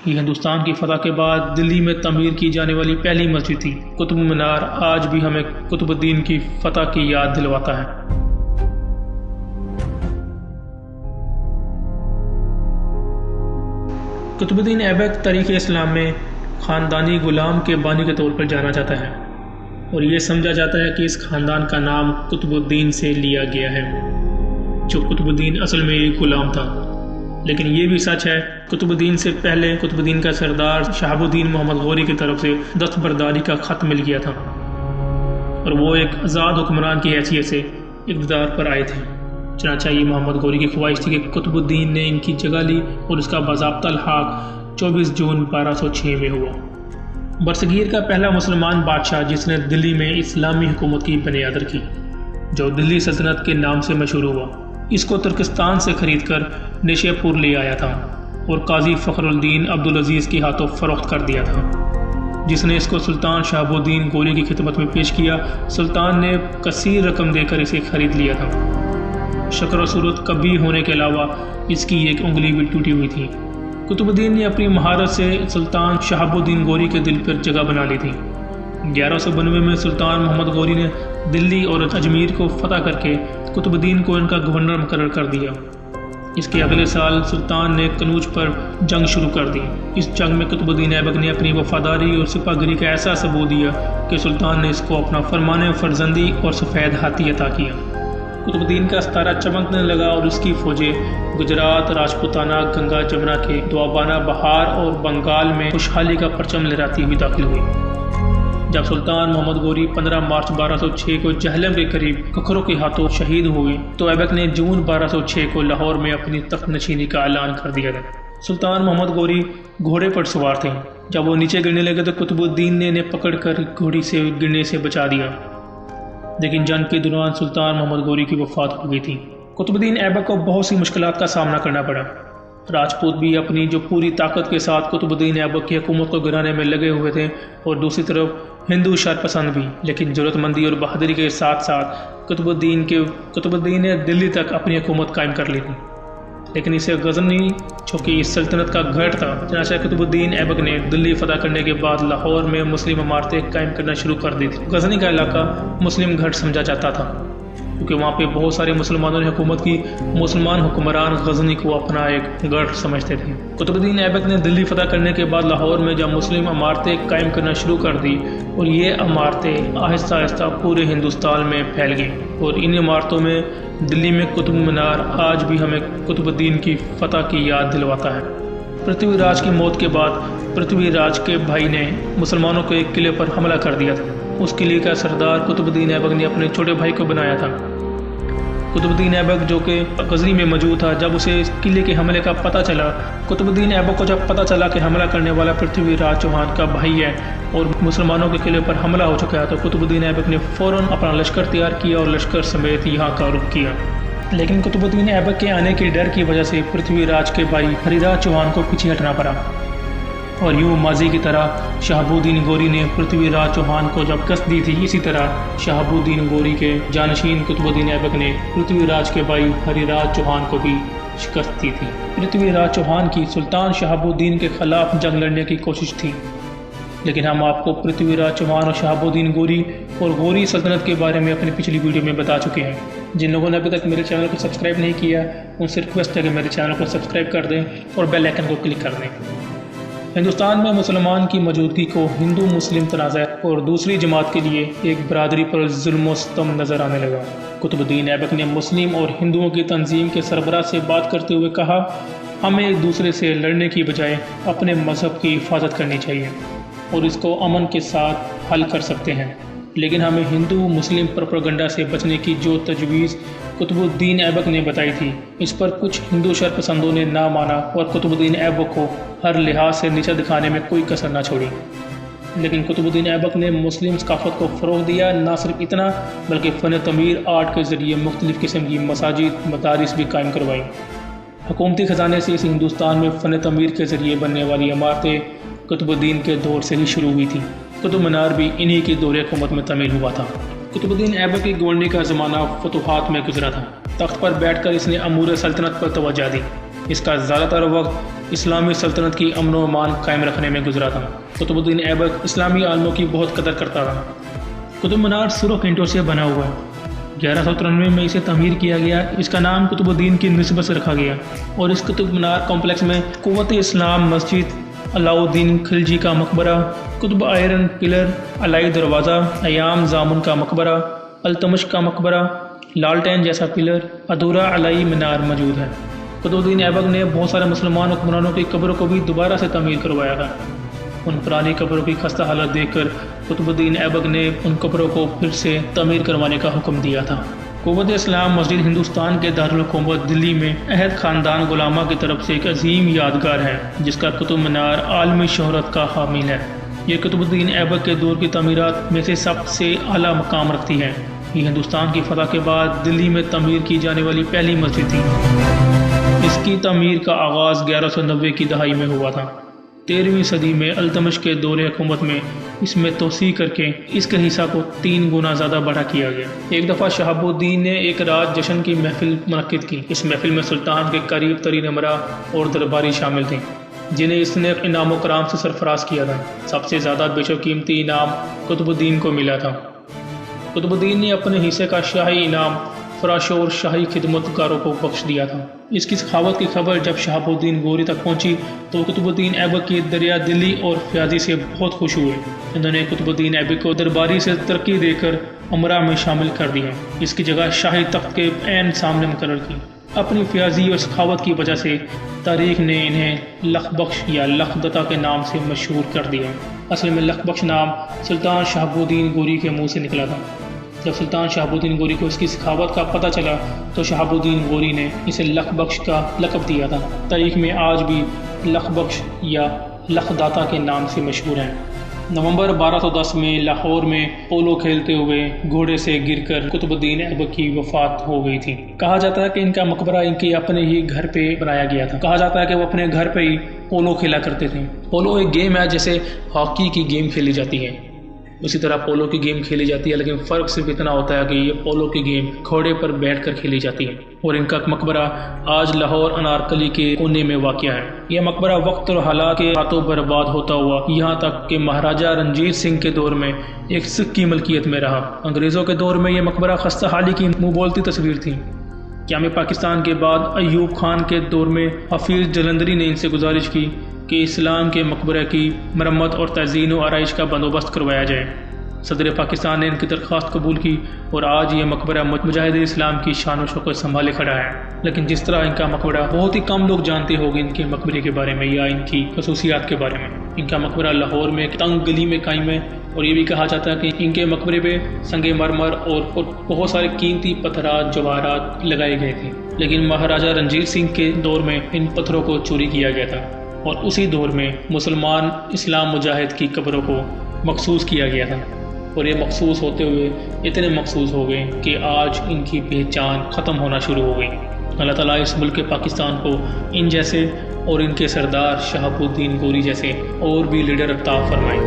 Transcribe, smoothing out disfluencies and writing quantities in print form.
یہ ہندوستان کی فتح کے بعد دلی میں تعمیر کی جانے والی پہلی مسجد تھی۔ قطب مینار آج بھی ہمیں قطب الدین کی فتح کی یاد دلواتا ہے۔ قطب الدین ایبک تاریخ اسلام میں خاندانی غلام کے بانی کے طور پر جانا جاتا ہے، اور یہ سمجھا جاتا ہے کہ اس خاندان کا نام قطب الدین سے لیا گیا ہے، جو قطب الدین اصل میں ایک غلام تھا۔ لیکن یہ بھی سچ ہے، قطب الدین سے پہلے قطب الدین کا سردار شہاب الدین محمد غوری کی طرف سے دستبرداری کا خط مل گیا تھا، اور وہ ایک آزاد حکمران کی حیثیت سے اقتدار پر آئے تھے۔ چنانچہ یہ محمد غوری کی خواہش تھی کہ قطب الدین نے ان کی جگہ لی، اور اس کا باضابطہ الحاق 24 جون 1206 میں ہوا۔ برصغیر کا پہلا مسلمان بادشاہ جس نے دلی میں اسلامی حکومت کی بنیاد رکھی، جو دلی سلطنت کے نام سے مشہور ہوا، اس کو ترکستان سے خرید کر نیشے پور لے آیا تھا اور قاضی فخر الدین عبدالعزیز کے ہاتھوں فروخت کر دیا تھا، جس نے اس کو سلطان شہاب الدین غوری کی خدمت میں پیش کیا۔ سلطان نے کثیر رقم دے کر اسے خرید لیا تھا۔ شکل و صورت کبھی ہونے کے علاوہ اس کی ایک انگلی بھی ٹوٹی ہوئی تھی۔ قطب الدین نے اپنی مہارت سے سلطان شہاب الدین غوری کے دل پر جگہ بنا لی تھی۔ 1192 میں سلطان محمد غوری نے دلی اور اجمیر کو فتح کر کے قطب الدین کو ان کا گورنر مقرر کر دیا۔ اس کے اگلے سال سلطان نے کنوج پر جنگ شروع کر دی۔ اس جنگ میں قطب الدین ایبک نے اپنی وفاداری اور سپہ گری کا ایسا ثبوت دیا کہ سلطان نے اس کو اپنا فرمان فرزندی اور سفید ہاتھی عطا کیا۔ قطب الدین کا ستارہ چمکنے لگا اور اس کی فوجیں گجرات، راجپوتانہ، گنگا جمنا کے دوابانہ بہار اور بنگال میں خوشحالی کا پرچم لہراتی ہوئی داخل ہوئی۔ جب سلطان محمد غوری 15 مارچ 1206 کو جہلم کے قریب ککھروں کے ہاتھوں شہید ہوئے تو ایبک نے جون 1206 کو لاہور میں اپنی تخت نشینی کا اعلان کر دیا تھا۔ سلطان محمد غوری گھوڑے پر سوار تھے۔ جب وہ نیچے گرنے لگے تو قطب الدین نے انہیں پکڑ کر گھوڑی سے گرنے سے بچا دیا، لیکن جنگ کے دوران سلطان محمد غوری کی وفات ہو گئی تھی۔ قطب الدین ایبک کو بہت سی مشکلات کا سامنا کرنا پڑا۔ راجپوت بھی اپنی جو پوری طاقت کے ساتھ قطب الدین ایبک کی حکومت کو گرانے میں لگے ہوئے تھے، اور دوسری طرف ہندو شرپسند بھی، لیکن ضرورت مندی اور بہادری کے ساتھ ساتھ قطب الدین نے دلی تک اپنی حکومت قائم کر لی تھی، لیکن اسے غزنی چونکہ اس سلطنت کا گڑھ تھا، چنانچہ قطب الدین ایبک نے دلی فتح کرنے کے بعد لاہور میں مسلم عمارتیں قائم کرنا شروع کر دی تھی۔ غزنی کا علاقہ مسلم گڑھ سمجھا جاتا تھا کیونکہ وہاں پہ بہت سارے مسلمانوں نے حکومت کی۔ مسلمان حکمران غزنی کو اپنا ایک گڑھ سمجھتے تھے۔ قطب الدین ایبک نے دلی فتح کرنے کے بعد لاہور میں جب مسلم عمارتیں قائم کرنا شروع کر دی، اور یہ عمارتیں آہستہ آہستہ پورے ہندوستان میں پھیل گئیں، اور ان عمارتوں میں دلی میں قطب مینار آج بھی ہمیں قطب الدین کی فتح کی یاد دلواتا ہے۔ پرتھوی راج کی موت کے بعد پرتھوی راج کے بھائی نے مسلمانوں کے ایک قلعے پر حملہ کر دیا تھا۔ اس قلعے کا سردار قطب الدین ایبک نے اپنے چھوٹے بھائی کو بنایا تھا۔ قطب الدین ایبک جو کہ غزنی میں موجود تھا، جب اسے اس قلعے کے حملے کا پتہ چلا، قطب الدین ایبک کو جب پتہ چلا کہ حملہ کرنے والا پرتھوی راج چوہان کا بھائی ہے اور مسلمانوں کے قلعے پر حملہ ہو چکا ہے، تو قطب الدین ایبک نے فوراً اپنا لشکر تیار کیا اور لشکر سمیت یہاں کا رخ کیا۔ لیکن قطب الدین ایبک کے آنے کے ڈر کی وجہ سے پرتھوی راج کے بھائی ہری راج چوہان کو پیچھے ہٹنا پڑا، اور یوں ماضی کی طرح شہاب الدین غوری نے پرتھوی راج چوہان کو جب شکست دی تھی، اسی طرح شہاب الدین غوری کے جانشین قطب الدین ایبک نے پرتھوی راج کے بھائی ہری راج چوہان کو بھی شکست دی تھی۔ پرتھوی راج چوہان کی سلطان شہاب الدین کے خلاف جنگ لڑنے کی کوشش تھی، لیکن ہم آپ کو پرتھوی راج چوہان اور شہاب الدین غوری اور غوری سلطنت کے بارے میں اپنی پچھلی ویڈیو میں بتا چکے ہیں۔ جن لوگوں نے ابھی تک میرے چینل کو سبسکرائب نہیں کیا، ان سے ریکویسٹ ہے کہ میرے چینل کو سبسکرائب کر دیں اور بیل آئیکن کو کلک کر دیں۔ ہندوستان میں مسلمان کی موجودگی کو ہندو مسلم تنازع اور دوسری جماعت کے لیے ایک برادری پر ظلم و ستم نظر آنے لگا۔ قطب الدین ایبک نے مسلم اور ہندوؤں کی تنظیم کے سربراہ سے بات کرتے ہوئے کہا، ہمیں ایک دوسرے سے لڑنے کی بجائے اپنے مذہب کی حفاظت کرنی چاہیے اور اس کو امن کے ساتھ حل کر سکتے ہیں، لیکن ہمیں ہندو مسلم پروپیگنڈا سے بچنے کی جو تجویز قطب الدین ایبک نے بتائی تھی، اس پر کچھ ہندو شرپسندوں نے نہ مانا اور قطب الدین ایبک کو ہر لحاظ سے نیچا دکھانے میں کوئی کسر نہ چھوڑی۔ لیکن قطب الدین ایبک نے مسلم ثقافت کو فروغ دیا، نہ صرف اتنا بلکہ فن تعمیر آرٹ کے ذریعے مختلف قسم کی مساجد، مدارس بھی قائم کروائیں۔ حکومتی خزانے سے اس ہندوستان میں فن تعمیر کے ذریعے بننے والی عمارتیں قطب الدین کے دور سے ہی شروع ہوئی تھیں۔ قطب مینار بھی انہی کے دور حکومت میں تعمیر ہوا تھا۔ قطب الدین ایبک کی گورنری کا زمانہ فتوحات میں گزرا تھا۔ تخت پر بیٹھ کر اس نے امور سلطنت پر توجہ دی۔ اس کا زیادہ تر وقت اسلامی سلطنت کی امن و امان قائم رکھنے میں گزرا تھا۔ قطب الدین ایبک اسلامی عالموں کی بہت قدر کرتا تھا۔ قطب مینار سرخ اینٹوں سے بنا ہوا ہے۔ 1193 میں اسے تعمیر کیا گیا۔ اس کا نام قطب الدین کی نسبت سے رکھا گیا، اور اس قطب مینار کمپلیکس میں قوت اسلام مسجد، علاء الدین خلجی کا مقبرہ، قطب آئرن پلر، علائی دروازہ، ایام زامن کا مقبرہ، التمش کا مقبرہ، لالٹین جیسا پلر، ادھورا علائی مینار موجود ہے۔ قطب الدین ایبک نے بہت سارے مسلمان حکمرانوں کی قبروں کو بھی دوبارہ سے تعمیر کروایا تھا۔ ان پرانی قبروں کی خستہ حالت دیکھ کر قطب الدین ایبک نے ان قبروں کو پھر سے تعمیر کروانے کا حکم دیا تھا۔ قوت اسلام مسجد ہندوستان کے دارالحکومت دلی میں عہد خاندان غلامہ کی طرف سے ایک عظیم یادگار ہے، جس کا قطب مینار عالمی شہرت کا حامل ہے۔ یہ قطب الدین ایبک کے دور کی تعمیرات میں سے سب سے اعلیٰ مقام رکھتی ہے۔ یہ ہندوستان کی فتح کے بعد دلی میں تعمیر کی جانے والی پہلی مسجد تھی۔ اس کی تعمیر کا آغاز 1190 کی دہائی میں ہوا تھا۔ 13ویں صدی میں التمش کے دور حکومت میں اس میں توسیع کر کے اس کے حصہ کو 3 گنا زیادہ بڑا کیا گیا۔ ایک دفعہ شہاب الدین نے ایک رات جشن کی محفل منعقد کی۔ اس محفل میں سلطان کے قریب ترین امراء اور درباری شامل تھے، جنہیں اس نے انعام و کرام سے سرفراز کیا تھا۔ سب سے زیادہ بیش و قیمتی انعام قطب الدین کو ملا تھا۔ قطب الدین نے اپنے حصے کا شاہی انعام فراشوں اور شاہی خدمتگاروں کو بخش دیا تھا۔ اس کی سخاوت کی خبر جب شہاب الدین غوری تک پہنچی تو قطب الدین ایبک کی دریا دلی اور فیاضی سے بہت خوش ہوئے۔ انہوں نے قطب الدین ایبک کو درباری سے ترقی دے کر امراء میں شامل کر دیا۔ اس کی جگہ شاہی تخت کے عین سامنے مقرر کی۔ اپنی فیاضی اور سخاوت کی وجہ سے تاریخ نے انہیں لخ بخش یا لخ دتا کے نام سے مشہور کر دیا۔ اصل میں لخ بخش نام سلطان شہاب الدین غوری کے منہ سے نکلا تھا۔ جب سلطان شہاب الدین غوری کو اس کی سخاوت کا پتہ چلا تو شہاب الدین غوری نے اسے لخ بخش کا لقب دیا تھا۔ تاریخ میں آج بھی لخ بخش یا لخ داتا کے نام سے مشہور ہیں۔ نومبر 1210 میں لاہور میں پولو کھیلتے ہوئے گھوڑے سے گر کر قطب الدین ایبک کی وفات ہو گئی تھی۔ کہا جاتا ہے کہ ان کا مقبرہ ان کے اپنے ہی گھر پہ بنایا گیا تھا۔ کہا جاتا ہے کہ وہ اپنے گھر پہ ہی پولو کھیلا کرتے تھے۔ پولو ایک گیم ہے جیسے ہاکی کی گیم کھیلی جاتی ہے، اسی طرح پولو کی گیم کھیلی جاتی ہے، لیکن فرق صرف اتنا ہوتا ہے کہ یہ پولو کی گیم گھوڑے پر بیٹھ کر کھیلی جاتی ہے، اور ان کا مقبرہ آج لاہور انارکلی کے کونے میں واقع ہے۔ یہ مقبرہ وقت اور حالات کے ہاتھوں برباد ہوتا ہوا یہاں تک کہ مہاراجہ رنجیت سنگھ کے دور میں ایک سکھ کی ملکیت میں رہا۔ انگریزوں کے دور میں یہ مقبرہ خستہ حالی کی منہ بولتی تصویر تھی۔ قیام پاکستان کے بعد ایوب خان کے دور میں حفیظ جلندری نے ان سے گزارش کی کہ اسلام کے مقبرے کی مرمت اور تزئین و آرائش کا بندوبست کروایا جائے۔ صدر پاکستان نے ان کی درخواست قبول کی، اور آج یہ مقبرہ مجاہد اسلام کی شان و شوکت سنبھالے کھڑا ہے۔ لیکن جس طرح ان کا مقبرہ بہت ہی کم لوگ جانتے ہوں گے ان کے مقبرے کے بارے میں یا ان کی خصوصیات کے بارے میں۔ ان کا مقبرہ لاہور میں ایک تنگ گلی میں قائم ہے، اور یہ بھی کہا جاتا ہے کہ ان کے مقبرے پہ سنگ مرمر اور بہت سارے قیمتی پتھرات جواہرات لگائے گئے تھے، لیکن مہاراجہ رنجیت سنگھ کے دور میں ان پتھروں کو چوری کیا گیا تھا، اور اسی دور میں مسلمان اسلام مجاہد کی قبروں کو مخصوص کیا گیا تھا، اور یہ مخصوص ہوتے ہوئے اتنے مخصوص ہو گئے کہ آج ان کی پہچان ختم ہونا شروع ہو گئی۔ اللہ تعالیٰ اس ملک پاکستان کو ان جیسے اور ان کے سردار شہاب الدین غوری جیسے اور بھی لیڈر عطا فرمائے۔